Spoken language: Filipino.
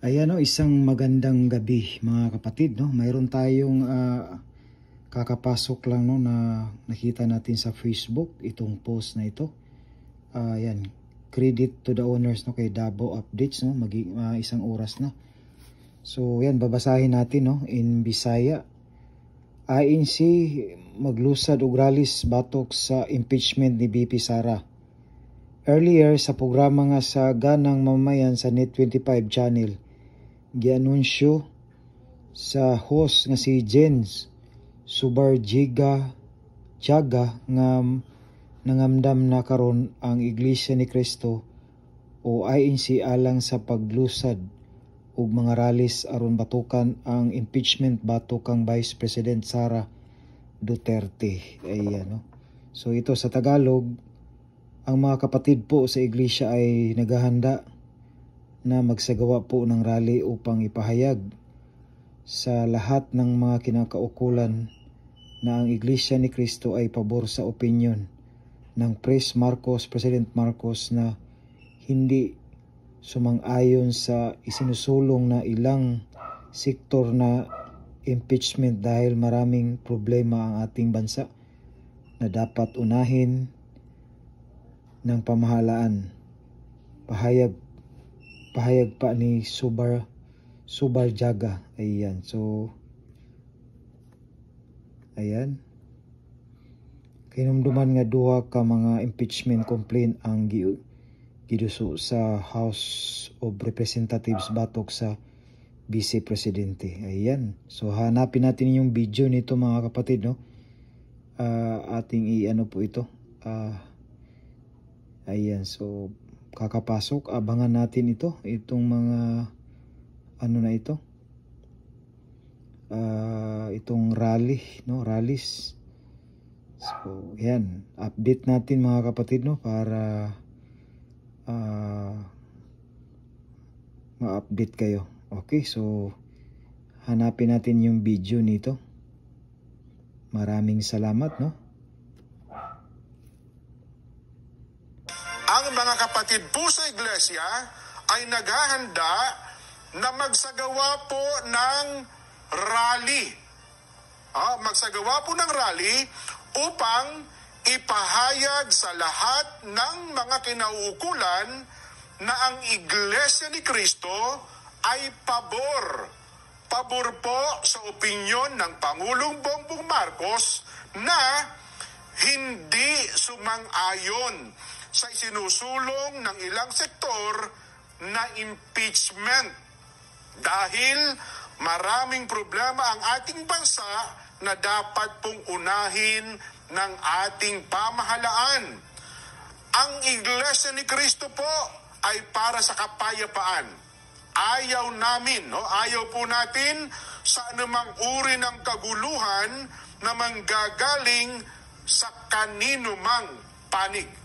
Ayan o, isang magandang gabi mga kapatid, no. Mayroon tayong kakapasok lang, no, na nakita natin sa Facebook itong post na ito. Ayan, credit to the owners, no, kay Davao Updates, no, isang oras na. So yan, babasahin natin, no, in Bisaya. ANC maglusad og ralis batok sa impeachment ni BP Sara. Earlier sa programa nga sa Ganang Mamayan sa Net25 channel, gianunsyo sa host nga si Jens Subarjiga Tiaga nga nangamdam na karon ang Iglesia ni Cristo o INC alang sa paglusad ug mga ralis aron batukan ang impeachment batok kang Vice President Sara Duterte. Ayan, no? So ito sa Tagalog, ang mga kapatid po sa Iglesia ay naghahanda na magsagawa po ng rally upang ipahayag sa lahat ng mga kinakaukulan na ang Iglesia ni Cristo ay pabor sa opinyon ng President Marcos na hindi sumang-ayon sa isinusulong na ilang sektor na impeachment dahil maraming problema ang ating bansa na dapat unahin ng pamahalaan. Pahayag pa ni Subarjaga. Ayan. So, ayan. Kinumduman nga duha ka mga impeachment complaint ang giduso sa House of Representatives batok sa Vice Presidente. Ayan. So, hanapin natin yung video nito mga kapatid, no? Ating i-ano po ito. Ayan. So, kakapasok, abangan natin itong mga ano na ito, itong rally, no, rallies. So yan, update natin mga kapatid, no, para ma-update kayo. Okay, so hanapin natin yung video nito. Maraming salamat, no. Ang mga kapatid po sa iglesia ay naghahanda na magsagawa po ng rally. Magsagawa po ng rally upang ipahayag sa lahat ng mga kinauukulan na ang Iglesia ni Cristo ay pabor. Pabor po sa opinyon ng Pangulong Bongbong Marcos na hindi sumang-ayon sa isinusulong ng ilang sektor na impeachment dahil maraming problema ang ating bansa na dapat pong unahin ng ating pamahalaan. Ang Iglesia ni Cristo po ay para sa kapayapaan. Ayaw namin, no? Ayaw po natin sa anumang uri ng kaguluhan na manggagaling sa kanino mang panig.